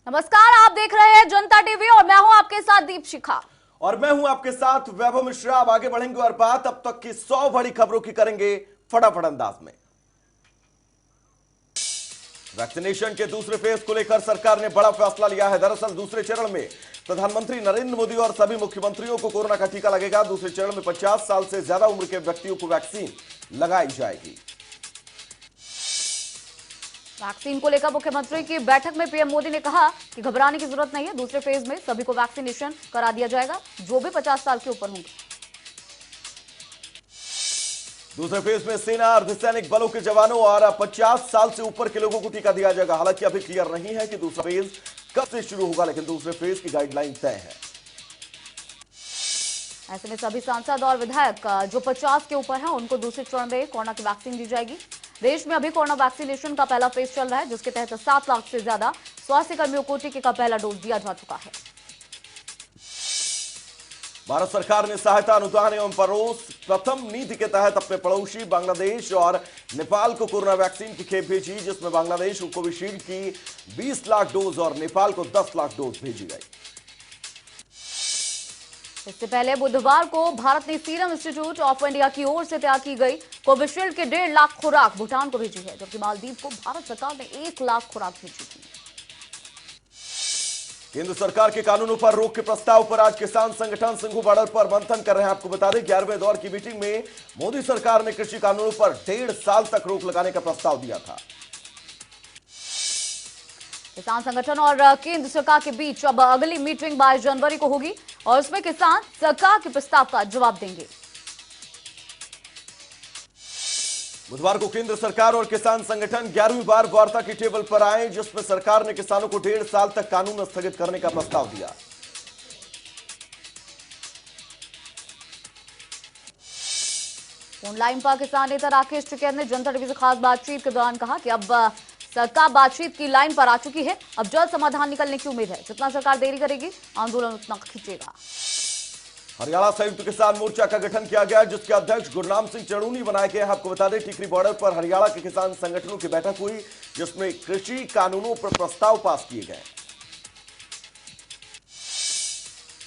नमस्कार, आप देख रहे हैं जनता टीवी और मैं हूं आपके साथ दीप शिखा। और मैं हूं आपके साथ वैभव मिश्रा। अब आगे बढ़ेंगे और बात अब तक की 100 बड़ी खबरों की करेंगे फटाफट अंदाज में। वैक्सीनेशन के दूसरे फेज को लेकर सरकार ने बड़ा फैसला लिया है। दरअसल दूसरे चरण में प्रधानमंत्री नरेंद्र मोदी और सभी मुख्यमंत्रियों को कोरोना का टीका लगेगा। दूसरे चरण में 50 साल से ज्यादा उम्र के व्यक्तियों को वैक्सीन लगाई जाएगी। वैक्सीन को लेकर मुख्यमंत्री की बैठक में पीएम मोदी ने कहा कि घबराने की जरूरत नहीं है। दूसरे फेज में सभी को वैक्सीनेशन करा दिया जाएगा, जो भी 50 साल के ऊपर होंगे। दूसरे फेज में सेना, अर्धसैनिक बलों के जवानों और 50 साल से ऊपर के लोगों को टीका दिया जाएगा। हालांकि अभी क्लियर नहीं है कि दूसरा फेज कब से शुरू होगा, लेकिन दूसरे फेज की गाइडलाइन तय है। ऐसे में सभी सांसद और विधायक जो 50 के ऊपर हैं, उनको दूसरे चरण में कोरोना की वैक्सीन दी जाएगी। देश में अभी कोरोना वैक्सीनेशन का पहला फेज चल रहा है, जिसके तहत 7 लाख से ज्यादा स्वास्थ्य कर्मियों को टीके का पहला डोज दिया जा चुका है। भारत सरकार ने सहायता, अनुदान एवं परोस प्रथम नीति के तहत अपने पड़ोसी बांग्लादेश और नेपाल को कोरोना वैक्सीन की खेप भेजी, जिसमें बांग्लादेश को कोविशील्ड की 20 लाख डोज और नेपाल को 10 लाख डोज भेजी गई। इससे पहले बुधवार को भारत ने सीरम इंस्टीट्यूट ऑफ इंडिया की ओर से तैयार की गई कोविशील्ड के 1.5 लाख खुराक भूटान को भेजी है, जबकि मालदीव को भारत सरकार ने 1 लाख खुराक भेजी थी। केंद्र सरकार के कानूनों पर रोक के प्रस्ताव पर आज किसान संगठन सिंघू बॉर्डर पर मंथन कर रहे हैं। आपको बता दें, 11वें दौर की मीटिंग में मोदी सरकार ने कृषि कानूनों पर 1.5 साल तक रोक लगाने का प्रस्ताव दिया था। किसान संगठन और केंद्र सरकार के बीच अब अगली मीटिंग 22 जनवरी को होगी और उसमें किसान सरकार के प्रस्ताव का जवाब देंगे। बुधवार को केंद्र सरकार और किसान संगठन 11वीं बार वार्ता की टेबल पर आए, जिसमें सरकार ने किसानों को 1.5 साल तक कानून स्थगित करने का प्रस्ताव दिया। ऑनलाइन पर किसान नेता राकेश टिकैत ने जनता टीवी से खास बातचीत के दौरान कहा कि अब सरकार बातचीत की लाइन पर आ चुकी है, अब जल्द समाधान निकलने की उम्मीद है। जितना सरकार देरी करेगी, आंदोलन उतना खींचेगा। हरियाणा संयुक्त किसान मोर्चा का गठन किया गया, जिसके अध्यक्ष गुरनाम सिंह चढ़ूनी बनाए गए। आपको बता दें, टिकरी बॉर्डर पर हरियाणा के किसान संगठनों की बैठक हुई, जिसमें कृषि कानूनों पर प्रस्ताव पास किए गए।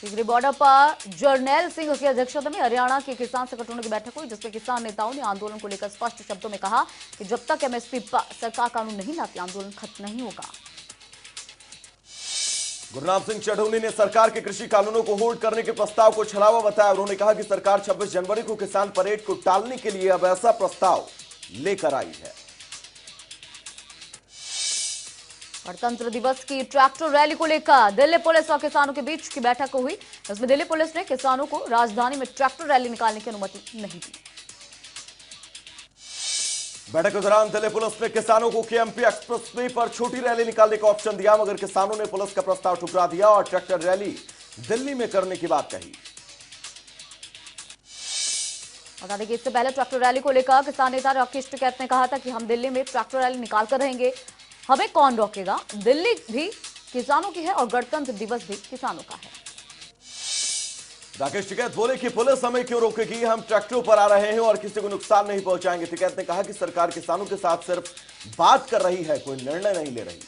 टिकरी बॉर्डर पर जर्नैल सिंह की अध्यक्षता में हरियाणा के किसान संगठनों की बैठक हुई, जिसमें किसान नेताओं ने आंदोलन को लेकर स्पष्ट शब्दों में कहा कि जब तक एमएसपी पर सरकार कानून नहीं लाती, आंदोलन खत्म नहीं होगा। गुरनाम सिंह चढ़ूनी ने सरकार के कृषि कानूनों को होल्ड करने के प्रस्ताव को छलावा बताया। उन्होंने कहा कि सरकार 26 जनवरी को किसान परेड को टालने के लिए अब ऐसा प्रस्ताव लेकर आई है। गणतंत्र दिवस की ट्रैक्टर रैली को लेकर दिल्ली पुलिस और किसानों के बीच की बैठक हुई। इसमें दिल्ली पुलिस ने किसानों को राजधानी में ट्रैक्टर रैली निकालने की अनुमति नहीं दी। बैठक के दौरान दिल्ली पुलिस ने किसानों को केएमपी एक्सप्रेसवे पर छोटी रैली निकालने का ऑप्शन दिया, मगर किसानों ने पुलिस का प्रस्ताव ठुकरा दिया और ट्रैक्टर रैली दिल्ली में करने की बात कही। बता दें कि इससे पहले ट्रैक्टर रैली को लेकर किसान नेता राकेश टिकैत ने कहा था कि हम दिल्ली में ट्रैक्टर रैली निकाल कर रहेंगे, हमें कौन रोकेगा। दिल्ली भी किसानों की है और गणतंत्र दिवस भी किसानों का है। राकेश टिकैत बोले कि पुलिस हमें क्यों रोकेगी, हम ट्रैक्टरों पर आ रहे हैं और किसी को नुकसान नहीं पहुंचाएंगे। टिकैत ने कहा कि सरकार किसानों के साथ सिर्फ बात कर रही है, कोई निर्णय नहीं ले रही।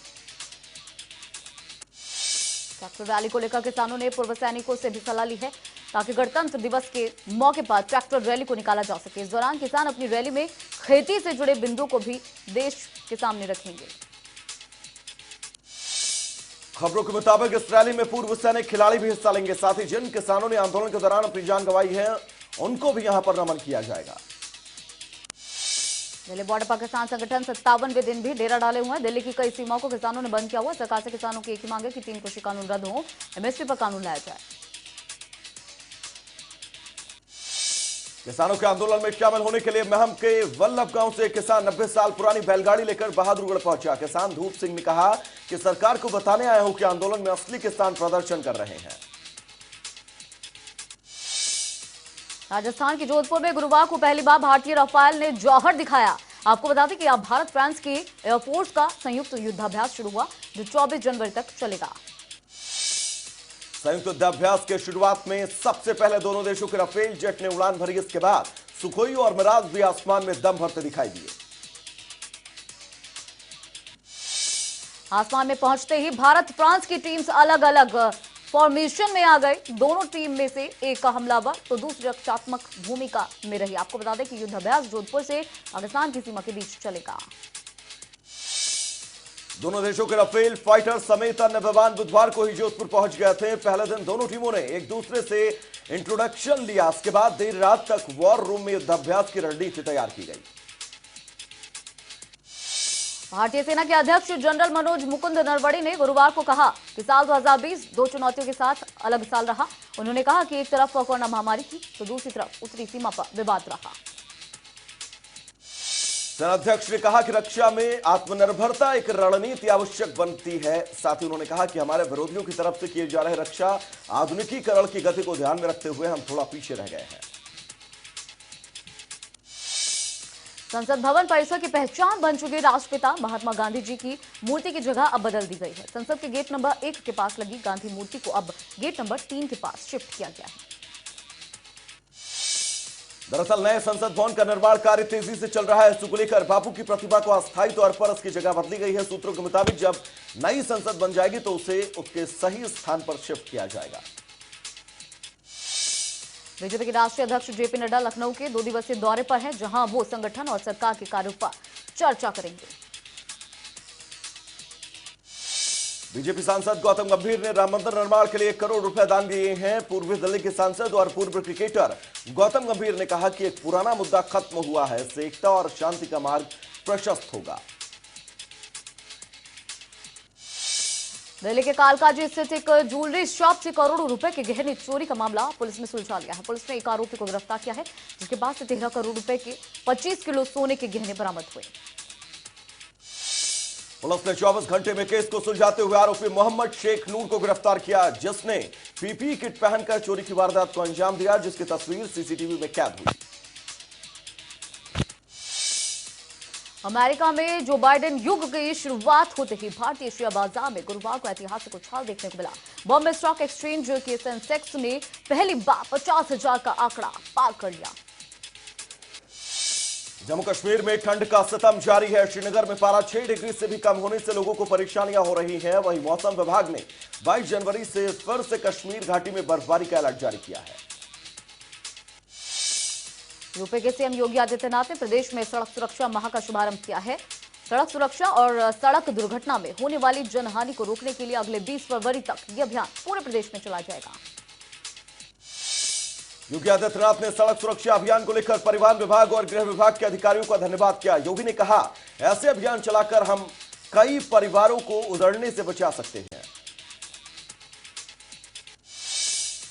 ट्रैक्टर रैली को लेकर किसानों ने पूर्व सैनिकों से भी सलाह ली है, ताकि गणतंत्र दिवस के मौके पर ट्रैक्टर रैली को निकाला जा सके। इस दौरान किसान अपनी रैली में खेती से जुड़े बिंदुओं को भी देश के सामने रखेंगे। खबरों के मुताबिक इस रैली में पूर्व सैनिक खिलाड़ी भी हिस्सा लेंगे। साथ ही जिन किसानों ने आंदोलन के दौरान अपनी जान गंवाई है, उनको भी यहां पर नमन किया जाएगा। दिल्ली बॉर्डर पर किसान संगठन 57वें दिन भी डेरा डाले हुए हैं। दिल्ली की कई सीमाओं को किसानों ने बंद किया हुआ। सरकार से किसानों की एक ही मांग है कि 3 कृषि कानून रद्द हो, एमएसपी पर कानून लाया जाए। किसानों के आंदोलन में शामिल होने के लिए महम के वल्लभ गांव से किसान 90 साल पुरानी बैलगाड़ी लेकर बहादुरगढ़ पहुंचा। किसान धूप सिंह ने कहा कि सरकार को बताने आया हूं कि आंदोलन में असली किसान प्रदर्शन कर रहे हैं। राजस्थान के जोधपुर में गुरुवार को पहली बार भारतीय राफेल ने जौहर दिखाया। आपको बता दें कि अब भारत फ्रांस की एयरफोर्स का संयुक्त युद्धाभ्यास शुरू हुआ, जो 24 जनवरी तक चलेगा। संयुक्त युद्धाभ्यास के शुरुआत में सबसे पहले दोनों देशों के राफेल जेट ने उड़ान भरी। इसके बाद सुखोई और मिराज भी आसमान में दम भरते दिखाई दिए। आसमान में पहुंचते ही भारत फ्रांस की टीम्स अलग अलग फॉर्मेशन में आ गए। दोनों टीम में से एक का हमलावर तो दूसरी रक्षात्मक भूमिका में रही। आपको बता दें कि युद्धाभ्यास जोधपुर से पाकिस्तान की सीमा के बीच चलेगा। दोनों देशों के राफेल फाइटर समेत अन्य विमान बुधवार को ही जोधपुर पहुंच गए थे। पहले दिन दोनों टीमों ने एक दूसरे से इंट्रोडक्शन लिया। इसके बाद देर रात तक वॉर रूम में युद्धाभ्यास की रणनीति तैयार की गई। भारतीय सेना के अध्यक्ष जनरल मनोज मुकुंद नरवणे ने गुरुवार को कहा कि साल 2020 दो चुनौतियों के साथ अलग साल रहा। उन्होंने कहा कि एक तरफ कोरोना महामारी थी तो दूसरी तरफ उत्तरी सीमा पर विवाद रहा। सेनाध्यक्ष ने कहा कि रक्षा में आत्मनिर्भरता एक रणनीति आवश्यक बनती है। साथ ही उन्होंने कहा कि हमारे विरोधियों की तरफ से किए जा रहे रक्षा आधुनिकीकरण की गति को ध्यान में रखते हुए हम थोड़ा पीछे रह गए हैं। संसद भवन परिसर की पहचान बन चुके राष्ट्रपिता महात्मा गांधी जी की मूर्ति की जगह अब बदल दी गई है। संसद के गेट नंबर 1 के पास लगी गांधी मूर्ति को अब गेट नंबर 3 के पास शिफ्ट किया गया है। दरअसल नए संसद भवन का निर्माण कार्य तेजी से चल रहा है। इसको लेकर बापू की प्रतिमा को अस्थायी तौर पर उसकी जगह बदली गई है। सूत्रों के मुताबिक जब नई संसद बन जाएगी तो उसे उसके सही स्थान पर शिफ्ट किया जाएगा। बीजेपी के राष्ट्रीय अध्यक्ष जेपी नड्डा लखनऊ के 2 दिवसीय दौरे पर हैं, जहां वो संगठन और सरकार के कार्यों पर चर्चा करेंगे। बीजेपी सांसद गौतम गंभीर ने राम मंदिर निर्माण के लिए 1 करोड़ रुपए दान दिए हैं। पूर्वी दिल्ली के सांसद और पूर्व क्रिकेटर गौतम गंभीर ने कहा कि एक पुराना मुद्दा खत्म हुआ है, इससे एकता और शांति का मार्ग प्रशस्त होगा। दिल्ली के कालकाजी स्थित एक ज्वेलरी शॉप से करोड़ों रुपए के गहने चोरी का मामला पुलिस ने सुलझा लिया है। पुलिस ने एक आरोपी को गिरफ्तार किया है, जिसके पास से 13 करोड़ रुपए के 25 किलो सोने के गहने बरामद हुए। पुलिस ने 24 घंटे में केस को सुलझाते हुए आरोपी मोहम्मद शेख नूर को गिरफ्तार किया, जिसने पीपीई किट पहनकर चोरी की वारदात को अंजाम दिया, जिसकी तस्वीर सीसीटीवी में कैद हुई। अमेरिका में जो बाइडेन युग की शुरुआत होते ही भारतीय शेयर बाजार में गुरुवार को ऐतिहासिक उछाल देखने को मिला। बॉम्बे स्टॉक एक्सचेंज के सेंसेक्स ने पहली बार 50,000 का आंकड़ा पार कर लिया। जम्मू कश्मीर में ठंड का सितम जारी है। श्रीनगर में पारा 6 डिग्री से भी कम होने से लोगों को परेशानियां हो रही हैं। वहीं मौसम विभाग ने 22 जनवरी से फिर से कश्मीर घाटी में बर्फबारी का अलर्ट जारी किया है। यूपी के सीएम योगी आदित्यनाथ ने प्रदेश में सड़क सुरक्षा माह का शुभारंभ किया है। सड़क सुरक्षा और सड़क दुर्घटना में होने वाली जनहानि को रोकने के लिए अगले 20 फरवरी तक यह अभियान पूरे प्रदेश में चलाया जाएगा। योगी आदित्यनाथ ने सड़क सुरक्षा अभियान को लेकर परिवहन विभाग और गृह विभाग के अधिकारियों का धन्यवाद किया। योगी ने कहा, ऐसे अभियान चलाकर हम कई परिवारों को उजड़ने से बचा सकते हैं।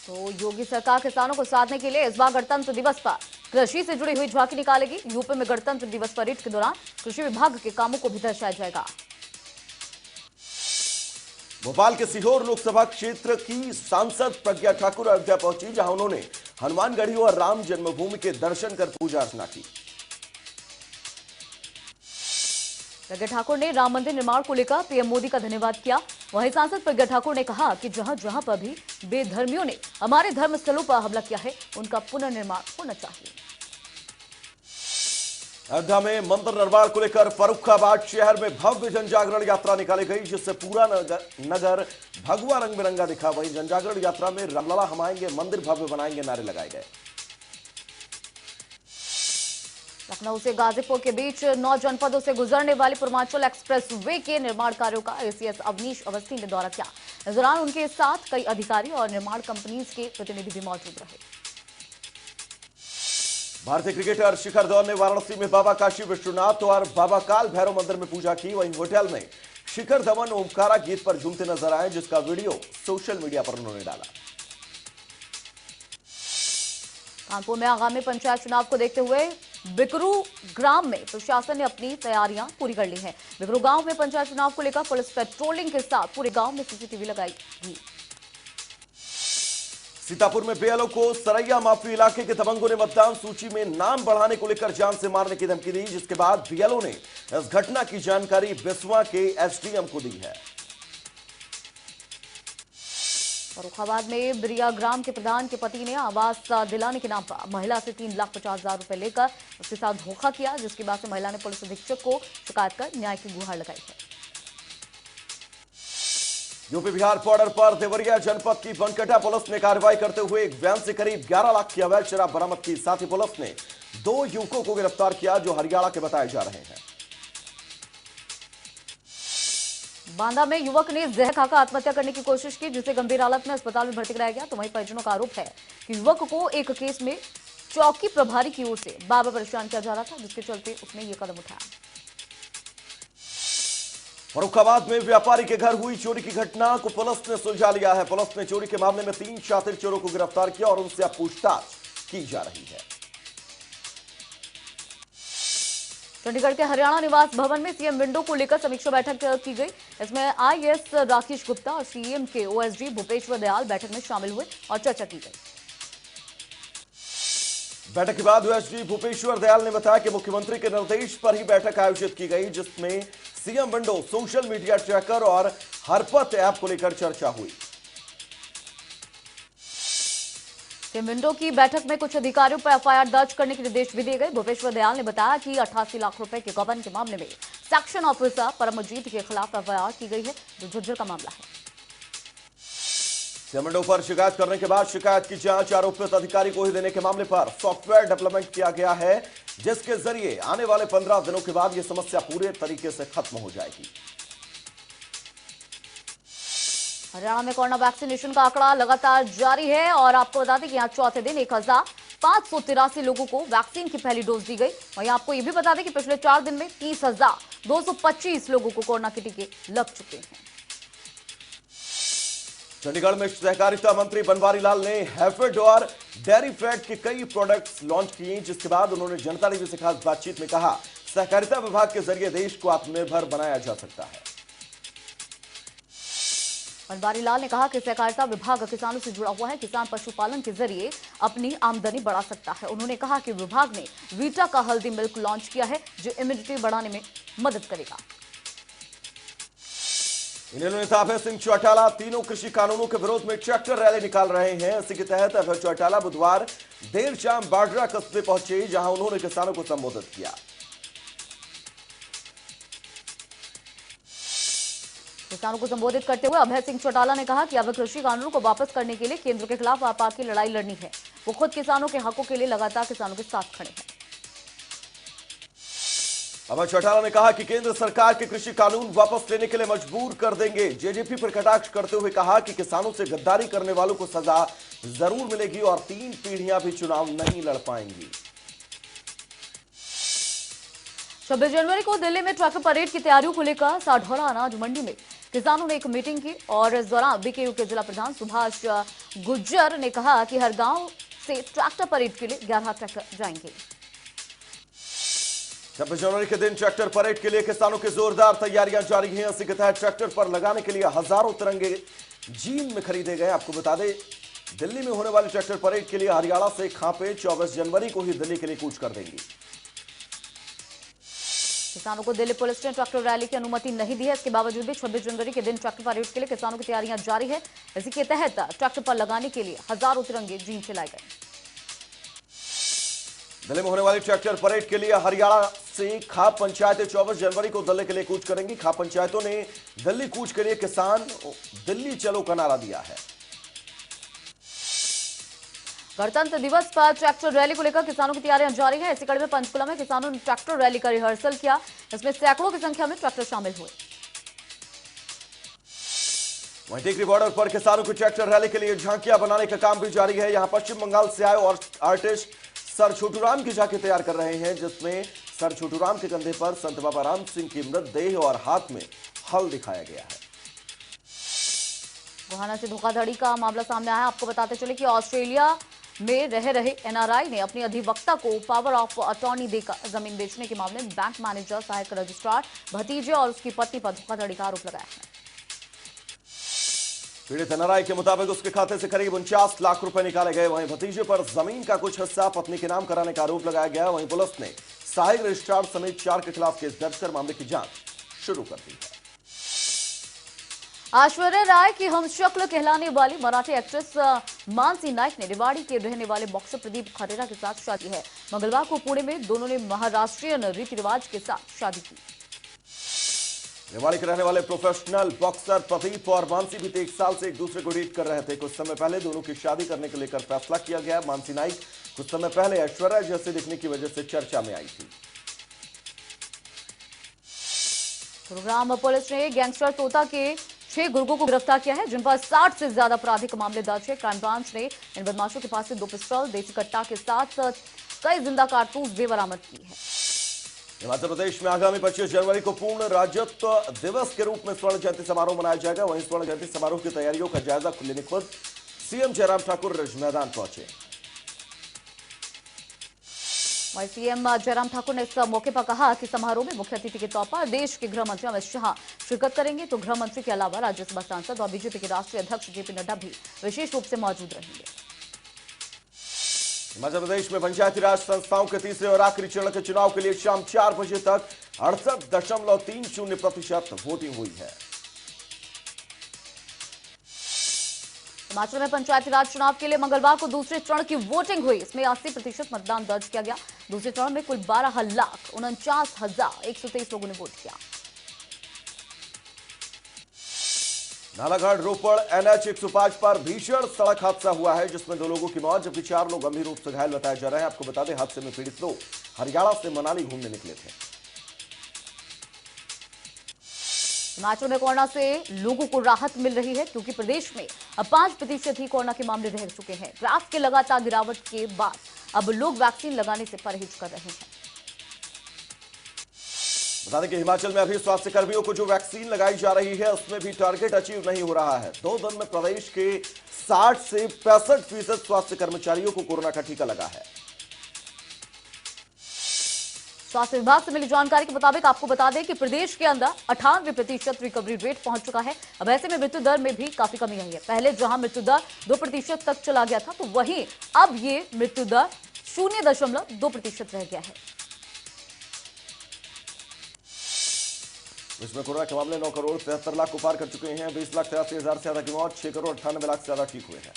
तो योगी सरकार किसानों को साधने के लिए इस बार गणतंत्र दिवस पर कृषि से जुड़ी हुई झांकी निकालेगी। यूपी में गणतंत्र दिवस परेड के दौरान कृषि विभाग के कामों को भी दर्शाया जाएगा। भोपाल के सीहोर लोकसभा क्षेत्र की सांसद प्रज्ञा ठाकुर अयोध्या पहुंची, जहां उन्होंने हनुमानगढ़ी और राम जन्मभूमि के दर्शन कर पूजा अर्चना की। प्रज्ञा ठाकुर ने राम मंदिर निर्माण को लेकर पीएम मोदी का धन्यवाद किया। वहीं सांसद प्रज्ञा ठाकुर ने कहा कि जहां जहां पर भी बेधर्मियों ने हमारे धर्मस्थलों पर हमला किया है, उनका पुनर्निर्माण होना चाहिए। अयोध्या में मंदिर निर्माण को लेकर फर्रुखाबाद शहर में भव्य जन जागरण यात्रा निकाली गई, जिससे पूरा नगर भगवा रंग बिरंगा दिखा। वहीं जन जागरण यात्रा में रामलला हम आएंगे, मंदिर भव्य बनाएंगे नारे लगाए गए। लखनऊ से गाजीपुर के बीच 9 जनपदों से गुजरने वाली पूर्वांचल एक्सप्रेस वे के निर्माण कार्यों का एसीएस अवनीश अवस्थी ने दौरा किया। इस दौरान उनके साथ कई अधिकारी और निर्माण कंपनीज के प्रतिनिधि भी मौजूद रहे। भारतीय क्रिकेटर शिखर धवन ने वाराणसी में बाबा काशी विश्वनाथ और बाबा काल भैरव मंदिर में पूजा की। वहीं होटल में शिखर धवन ओमकारा गीत पर झूमते नजर आए, जिसका वीडियो सोशल मीडिया पर उन्होंने डाला। कानपुर में आगामी पंचायत चुनाव को देखते हुए बिकरू ग्राम में प्रशासन ने अपनी तैयारियां पूरी कर ली हैं। बिकरू गांव में पंचायत चुनाव को लेकर पुलिस पेट्रोलिंग के साथ पूरे गांव में सीसीटीवी लगाई गई। सीतापुर में बीएलओ को सरैया माफी इलाके के दबंगों ने मतदान सूची में नाम बढ़ाने को लेकर जान से मारने की धमकी दी, जिसके बाद बीएलओ ने इस घटना की जानकारी बिस्वा के एसडीएम को दी है। फर्रुखाबाद में बिरिया ग्राम के प्रधान के पति ने आवास दिलाने के नाम पर महिला से 3,50,000 रुपए लेकर उसके साथ धोखा किया, जिसके बाद से महिला ने पुलिस अधीक्षक को शिकायत कर न्याय की गुहार लगाई है। यूपी बिहार बॉर्डर पर देवरिया जनपद की बनकटा पुलिस ने कार्रवाई करते हुए एक वैन से करीब 11 लाख की अवैध शराब बरामद की। साथ ही पुलिस ने 2 युवकों को गिरफ्तार किया जो हरियाणा के बताए जा रहे हैं। बांदा में युवक ने जहर खाकर आत्महत्या करने की कोशिश की, जिसे गंभीर हालत में अस्पताल में भर्ती कराया गया। तो वहीं परिजनों का आरोप है कि युवक को एक केस में चौकी प्रभारी की ओर से बार-बार परेशान किया जा रहा था, जिसके चलते उसने ये कदम उठाया। फर्रुखाबाद में व्यापारी के घर हुई चोरी की घटना को पुलिस ने सुलझा लिया है। पुलिस ने चोरी के मामले में 3 शातिर चोरों को गिरफ्तार किया और उनसे अब पूछताछ की जा रही है। चंडीगढ़ के हरियाणा निवास भवन में सीएम विंडो को लेकर समीक्षा बैठक की गई। इसमें आईएएस राकेश गुप्ता और सीएम के ओएसडी भूपेश्वर दयाल बैठक में शामिल हुए और चर्चा की गई। बैठक के बाद ओएसडी भूपेश्वर दयाल ने बताया कि मुख्यमंत्री के निर्देश पर ही बैठक आयोजित की गई, जिसमें CM window, social media tracker और हरपत ऐप को लेकर चर्चा हुई। सीएम विंडो की बैठक में कुछ अधिकारियों पर एफआईआर दर्ज करने के निर्देश भी दिए गए। भूपेश्वर दयाल ने बताया कि 88 लाख रुपए के गबन के मामले में सेक्शन ऑफिसर परमजीत के खिलाफ एफआईआर की गई है, जो झज्जर का मामला है। सीएम विंडो पर शिकायत करने के बाद शिकायत की जांच आरोपित अधिकारी को ही देने के मामले पर सॉफ्टवेयर डेवलपमेंट किया गया है, जिसके जरिए आने वाले 15 दिनों के बाद यह समस्या पूरे तरीके से खत्म हो जाएगी। हरियाणा में कोरोना वैक्सीनेशन का आंकड़ा लगातार जारी है और आपको बता दें कि यहाँ चौथे दिन 1583 लोगों को वैक्सीन की पहली डोज दी गई। वहीं आपको यह भी बता दें कि पिछले 4 दिन में 30,225 लोगों को कोरोना के टीके लग चुके हैं। चंडीगढ़ में सहकारिता मंत्री बनवारी लाल ने हैफेड और डेयरी फैट के कई प्रोडक्ट्स लॉन्च किए, जिसके बाद उन्होंने जनता टीवी से खास बातचीत में कहा, सहकारिता विभाग के जरिए देश को आत्मनिर्भर बनाया जा सकता है। बनवारी लाल ने कहा कि सहकारिता विभाग किसानों से जुड़ा हुआ है, किसान पशुपालन के जरिए अपनी आमदनी बढ़ा सकता है। उन्होंने कहा कि विभाग ने वीटा का हल्दी मिल्क लॉन्च किया है, जो इम्यूनिटी बढ़ाने में मदद करेगा। इन्हीं नेता अभय सिंह चौटाला तीनों कृषि कानूनों के विरोध में ट्रैक्टर रैली निकाल रहे हैं। इसी के तहत अभय चौटाला बुधवार देर शाम बाड्रा कस्बे पहुंचे, जहां उन्होंने किसानों को संबोधित किया। किसानों को संबोधित करते हुए अभय सिंह चौटाला ने कहा कि अब कृषि कानूनों को वापस करने के लिए केंद्र के खिलाफ आपात की लड़ाई लड़नी है। वो खुद किसानों के हकों के लिए लगातार किसानों के साथ खड़े हैं। अभय चौटाला ने कहा कि केंद्र सरकार के कृषि कानून वापस लेने के लिए मजबूर कर देंगे। जेजेपी पर कटाक्ष करते हुए कहा कि किसानों से गद्दारी करने वालों को सजा जरूर मिलेगी और 3 पीढ़ियां भी चुनाव नहीं लड़ पाएंगी। 26 जनवरी को दिल्ली में ट्रैक्टर परेड की तैयारियों को लेकर साढौरा अनाज मंडी में किसानों ने एक मीटिंग की और इस दौरान बीकेयू के जिला प्रधान सुभाष गुज्जर ने कहा कि हर गांव से ट्रैक्टर परेड के लिए 11 ट्रैक्टर जाएंगे। 26 जनवरी के दिन ट्रैक्टर परेड के लिए किसानों की जोरदार तैयारियां जारी हैं। इसी के तहत ट्रैक्टर पर लगाने के लिए हजारों तिरंगे जींद में खरीदे गए। आपको बता दें, दिल्ली में होने वाली ट्रैक्टर परेड के लिए हरियाणा से खापे 24 जनवरी को ही दिल्ली के लिए कूच कर देंगी। किसानों को दिल्ली पुलिस ने ट्रैक्टर रैली की अनुमति नहीं दी है। इसके बावजूद भी 26 जनवरी के दिन ट्रैक्टर परेड के लिए किसानों की तैयारियां जारी है। इसी के तहत ट्रैक्टर पर लगाने के लिए हजारों तिरंगे जींद से लाए गए। दिल्ली में होने वाली ट्रैक्टर परेड के लिए हरियाणा से खाप पंचायतें 24 जनवरी को दिल्ली के लिए कूच करेंगी। खाप पंचायतों ने दिल्ली कूच के लिए किसान दिल्ली चलो का नारा दिया है। गणतंत्र दिवस पर ट्रैक्टर रैली को लेकर किसानों की तैयारियां जारी है। इसी कड़ी में पंचकुला में किसानों ने ट्रैक्टर रैली का रिहर्सल किया। इसमें सैकड़ों की संख्या में ट्रैक्टर शामिल हुए। वहीं टिकरी बॉर्डर पर किसानों की ट्रैक्टर रैली के लिए झांकियां बनाने का काम भी जारी है। यहां पश्चिम बंगाल से आए और आर्टिस्ट सर छोटूराम की झांकी तैयार कर रहे हैं, जिसमें सर छोटूराम के कंधे पर संत बाबा राम सिंह की मृतदेह और हाथ में हल दिखाया गया है। गोहाना से धोखाधड़ी का मामला सामने आया। आपको बताते चले कि ऑस्ट्रेलिया में रह रहे एनआरआई ने अपनी अधिवक्ता को पावर ऑफ अटॉर्नी देकर जमीन बेचने के मामले में बैंक मैनेजर, सहायक रजिस्ट्रार, भतीजे और उसकी पत्नी पर धोखाधड़ी का आरोप लगाया है। पीड़ित एनआरआई के मुताबिक उसके खाते से करीब 49 लाख रुपए निकाले गए। वहीं भतीजे पर जमीन का कुछ हिस्सा पत्नी के नाम कराने का आरोप लगाया गया। वहीं पुलिस ने सहायक रजिस्ट्रार समेत 4 के खिलाफ केस दर्ज कर मामले की जांच शुरू कर दी है। ऐश्वर्या राय की हमशक्ल कहलाने वाली मराठी एक्ट्रेस मानसी नाइक ने रेवाड़ी के रहने वाले बॉक्सर प्रदीप खरेरा के साथ शादी है। मंगलवार को पुणे में दोनों ने महाराष्ट्रीयन रीति रिवाज के साथ शादी की। रेवाड़ी के रहने वाले प्रोफेशनल बॉक्सर प्रदीप और मानसी बीते 1 साल से एक दूसरे को डेट कर रहे थे। कुछ समय पहले दोनों की शादी करने को लेकर फैसला किया गया। मानसी नाइक कुछ समय पहले ऐश्वर्या जैसे दिखने की वजह से चर्चा में आई थी। गुरुग्राम पुलिस ने गैंगस्टर तोता के 6 गुर्गों को गिरफ्तार किया है, जिन पर 60 से ज्यादा आपराधिक मामले दर्ज है। क्राइम ब्रांच ने इन बदमाशों के पास से 2 पिस्टल, देसी कट्टा के साथ कई जिंदा कारतूस भी बरामद की है। हिमाचल प्रदेश में आगामी 25 जनवरी को पूर्ण राज्यत्व दिवस के रूप में स्वर्ण जयंती समारोह मनाया जाएगा। वहीं स्वर्ण जयंती समारोह की तैयारियों का जायजा लेने खुद सीएम जयराम ठाकुर रिज मैदान पहुंचे। वहीं सीएम जयराम ठाकुर ने इस मौके पर कहा कि समारोह में मुख्य अतिथि के तौर पर देश के गृह मंत्री अमित शाह शिरकत करेंगे, तो गृह मंत्री के अलावा राज्यसभा सांसद और बीजेपी के राष्ट्रीय अध्यक्ष जेपी नड्डा भी विशेष रूप से मौजूद रहेंगे। हिमाचल प्रदेश में पंचायती राज संस्थाओं के तीसरे और आखिरी चरण के चुनाव के लिए शाम 4 बजे तक 68.30% वोटिंग हुई है। हिमाचल में पंचायती राज चुनाव के लिए मंगलवार को दूसरे चरण की वोटिंग हुई। इसमें 80% मतदान दर्ज किया गया। दूसरे चरण में कुल 12,49,123 लोगों ने वोट किया। नालागढ़ रोपड़ NH 105 पर भीषण सड़क हादसा हुआ है, जिसमें 2 लोगों की मौत जबकि 4 लोग गंभीर रूप से घायल बताए जा रहे हैं। आपको बता दें, हादसे में पीड़ित लोग हरियाणा से मनाली घूमने निकले थे। हिमाचल में कोरोना से लोगों को राहत मिल रही है, क्योंकि प्रदेश में अब 5% ही कोरोना के मामले रह चुके हैं। ग्राफ के लगातार गिरावट के बाद अब लोग वैक्सीन लगाने से परहेज कर रहे हैं। बता दें कि हिमाचल में अभी स्वास्थ्य कर्मियों को जो वैक्सीन लगाई जा रही है, उसमें भी टारगेट अचीव नहीं हो रहा है। 2 दिन में प्रदेश के 60 से 65% स्वास्थ्य कर्मचारियों को कोरोना का टीका लगा है। स्वास्थ्य विभाग से मिली जानकारी के मुताबिक आपको बता दें कि प्रदेश के अंदर 98% रिकवरी रेट पहुंच चुका है। अब ऐसे में मृत्यु दर में भी काफी कमी आई है। पहले जहां मृत्यु दर 2% तक चला गया था, तो वहीं अब ये मृत्यु दर 0.2% रह गया है। विश्व में कोरोना के मामले 9 करोड़ 73 लाख को पार कर चुके हैं। 20,83,000 से ज्यादा की मौत, 6 करोड़ 98 लाख से ज्यादा ठीक हुए हैं।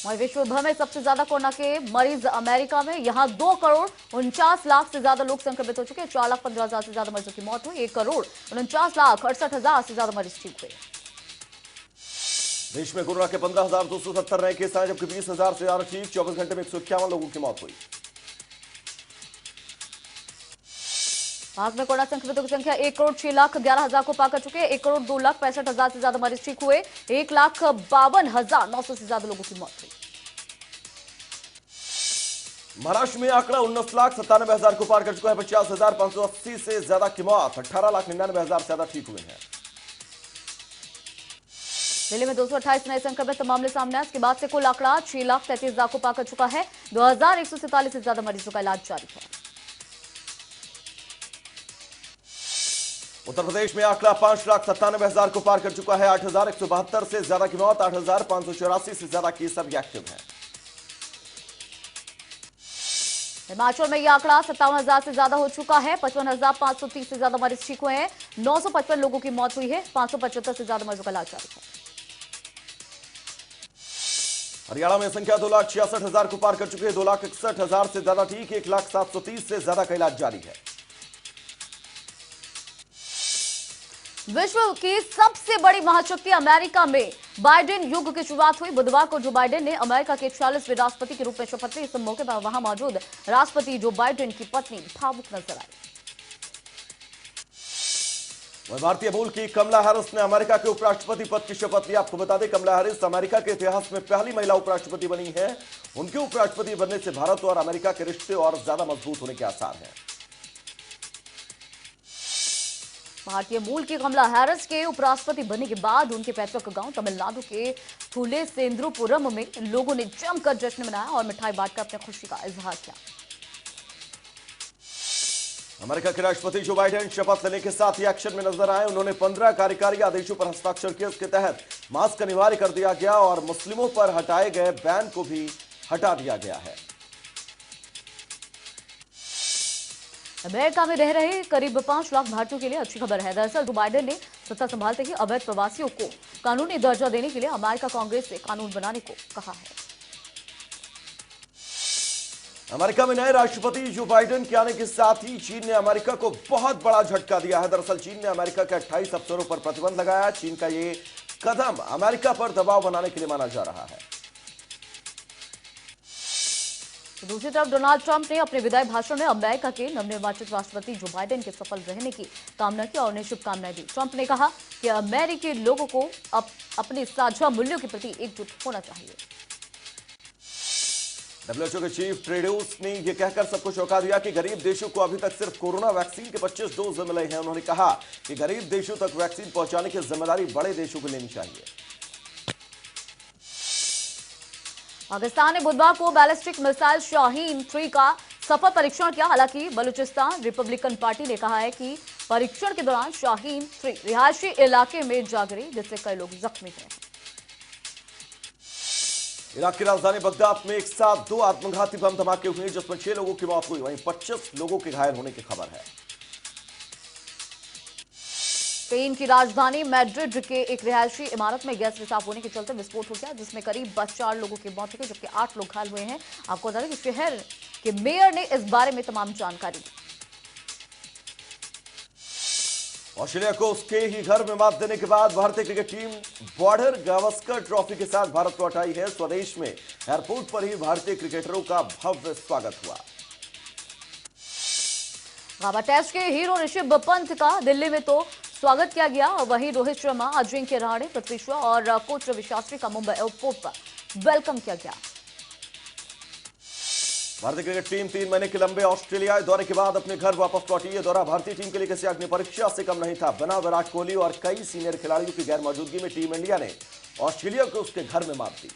वहीं विश्व भर में सबसे ज्यादा कोरोना के मरीज अमेरिका में, यहां 2 करोड़ 49 लाख से ज्यादा लोग संक्रमित हो चुके हैं। 4,15,000 से ज्यादा मरीजों की मौत हुई। 1 करोड़ 49,68,000 से ज्यादा मरीज ठीक हुए। देश में कोरोना के 15,270 नए केस आए, जबकि 20,000 से ज्यादा ठीक। 24 घंटे में 151 लोगों की मौत हुई। भारत में कोरोना संक्रमितों की संख्या 1 करोड़ 6,11,000 को पार कर चुके हैं। 1 करोड़ 2,65,000 से ज्यादा मरीज ठीक हुए। 1,52,900 से ज्यादा लोगों की मौत हुई। महाराष्ट्र में आंकड़ा 19,97,000 को पार कर चुका है। 50,580 से ज्यादा की मौत, 18,99,000 से ज्यादा ठीक हुए हैं। दिल्ली में 228 नए संक्रमित मामले सामने आए। इसके बाद से कुल आंकड़ा 6,33,000 को पार कर चुका है। 2,147 से ज्यादा मरीजों का इलाज जारी है। उत्तर प्रदेश में आंकड़ा 5,97,000 को पार कर चुका है। 8,172 से ज्यादा की मौत, 8,584 से ज्यादा केस अभी एक्टिव है। हिमाचल में यह आंकड़ा 57,000 से ज्यादा हो चुका है। 55,530 से ज्यादा मरीज ठीक हुए हैं। 955 लोगों की मौत हुई है। 575 से ज्यादा मरीजों का इलाज जारी है। हरियाणा में संख्या 2,66,000 को पार कर चुके हैं। 2,61,000 से ज्यादा ठीक, 1,730 से ज्यादा का इलाज जारी है। विश्व की सबसे बड़ी महाशक्ति अमेरिका में बाइडेन युग की शुरुआत हुई। बुधवार को जो बाइडेन ने अमेरिका के 46वें राष्ट्रपति के रूप में शपथ ली। इस मौके पर वहां मौजूद राष्ट्रपति जो बाइडेन की पत्नी भावुक नजर आई। वह भारतीय मूल की कमला हैरिस ने अमेरिका के उपराष्ट्रपति पद की शपथ ली। आपको बता दें, कमला हैरिस अमेरिका के इतिहास में पहली महिला उपराष्ट्रपति बनी है। उनके उपराष्ट्रपति बनने से भारत और अमेरिका के रिश्ते और ज्यादा मजबूत होने के आसार हैं। भारतीय मूल की कमला हैरिस के उपराष्ट्रपति बनने के बाद उनके पैतृक गांव तमिलनाडु के थुले सेंद्रुपुरम में लोगों ने जमकर जश्न मनाया और मिठाई बांटकर अपनी खुशी का इजहार किया। अमेरिका के राष्ट्रपति जो बाइडेन शपथ लेने के साथ ही एक्शन में नजर आए। उन्होंने 15 कार्यकारी आदेशों पर हस्ताक्षर किए। इसके तहत मास्क अनिवार्य कर दिया गया और मुस्लिमों पर हटाए गए बैन को भी हटा दिया गया है। अमेरिका में रह रहे करीब 5 लाख भारतीयों के लिए अच्छी खबर है। दरअसल जो बाइडेन ने सत्ता संभालते ही अवैध प्रवासियों को कानूनी दर्जा देने के लिए अमेरिका कांग्रेस से कानून बनाने को कहा है। अमेरिका में नए राष्ट्रपति जो बाइडेन के आने के साथ ही चीन ने अमेरिका को बहुत बड़ा झटका दिया है। दरअसल चीन ने अमेरिका के 28 अफसरों पर प्रतिबंध लगाया। चीन का ये कदम अमेरिका पर दबाव बनाने के लिए माना जा रहा है। तो दूसरी तरफ डोनाल्ड ट्रंप ने अपने विदाई भाषण में अमेरिका के नवनिर्वाचित राष्ट्रपति जो बाइडेन के सफल रहने की कामना की और उन्हें शुभकामनाएं दी। ट्रंप ने कहा कि अमेरिकी लोगों को अपने साझा मूल्यों के प्रति एकजुट होना चाहिए। डब्ल्यूएचओ के चीफ टेड्रोस ने यह कहकर सबको चौंका दिया कि गरीब देशों को अभी तक सिर्फ कोरोना वैक्सीन के 25 डोज मिले हैं। उन्होंने कहा कि गरीब देशों तक वैक्सीन पहुंचाने की जिम्मेदारी बड़े देशों को लेनी चाहिए। पाकिस्तान ने बुधवार को बैलिस्टिक मिसाइल शाहीन 3 का सफल परीक्षण किया। हालांकि बलूचिस्तान रिपब्लिकन पार्टी ने कहा है कि परीक्षण के दौरान शाहीन 3 रिहायशी इलाके में जा गिरी, जिससे कई लोग जख्मी हुए हैं। इराक की राजधानी बगदाद में एक साथ 2 आत्मघाती बम धमाके हुए, जिसमें 6 लोगों की मौत हुई, वहीं 25 लोगों के घायल होने की खबर है। स्पेन की राजधानी मैड्रिड के एक रिहायशी इमारत में गैस रिसाव होने के चलते विस्फोट हो गया, जिसमें करीब 4 लोगों की मौत हो गई, जबकि 8 लोग घायल हुए हैं। आपको बता दें कि शहर के मेयर ने इस बारे में तमाम जानकारी दी। ऑस्ट्रेलिया को उसके ही घर में मात देने के बाद भारतीय cricket team border Gavaskar trophy के साथ भारत लौट आई है। स्वदेश में एयरपोर्ट पर ही भारतीय क्रिकेटरों का भव्य स्वागत हुआ। गाबा टेस्ट के हीरो ऋषभ पंत का दिल्ली में तो स्वागत किया गया, और वहीं रोहित शर्मा, अजिंक्य रहाणे, पृथ्वी शॉ और कोच रवि शास्त्री का मुंबई एयरपोर्ट पर वेलकम किया गया। भारतीय क्रिकेट टीम 3 महीने के लंबे ऑस्ट्रेलिया दौरे के बाद अपने घर वापस लौटी। यह दौरा भारतीय टीम के लिए किसी अग्नि परीक्षा से कम नहीं था। बिना विराट कोहली और कई सीनियर खिलाड़ियों की गैर मौजूदगी में टीम इंडिया ने ऑस्ट्रेलिया को उसके घर में मात दी।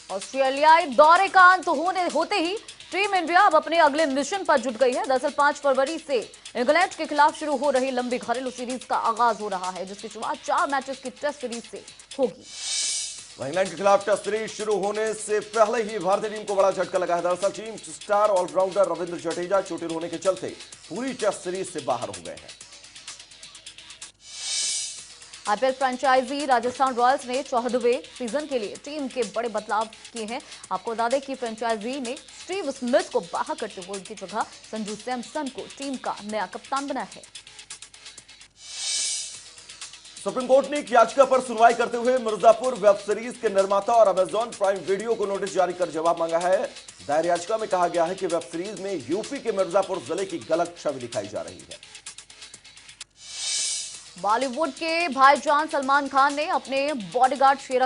ऑस्ट्रेलियाई दौरे का अंत होते ही टीम इंडिया अब अपने अगले मिशन पर जुट गई है। दरअसल 5 फरवरी से इंग्लैंड के खिलाफ शुरू हो रही लंबी घरेलू सीरीज का आगाज हो रहा है, जिसकी शुरुआत 4 मैचेस की टेस्ट सीरीज से होगी। इंग्लैंड के खिलाफ टेस्ट सीरीज शुरू होने से पहले ही भारतीय टीम को बड़ा झटका लगा है। दरअसल team star all-rounder Ravindra Jadeja चोटिल होने के चलते पूरी टेस्ट सीरीज से बाहर हो गए हैं। आईपीएल फ्रेंचाइजी राजस्थान रॉयल्स ने 14वें सीजन के लिए टीम के बड़े बदलाव किए हैं। आपको बता दें कि फ्रेंचाइजी ने स्टीव स्मिथ को बाहर करते हुए उनकी जगह संजू सैमसन को टीम का नया कप्तान बनाया है। सुप्रीम कोर्ट ने एक याचिका पर सुनवाई करते हुए मिर्जापुर वेब सीरीज के निर्माता और अमेजॉन प्राइम वीडियो को नोटिस जारी कर जवाब मांगा है। दायर याचिका में कहा गया है कि वेब सीरीज में यूपी के मिर्जापुर जिले की गलत छवि दिखाई जा रही है। बॉलीवुड के भाईजान सलमान खान ने अपने बॉडीगार्ड शेरा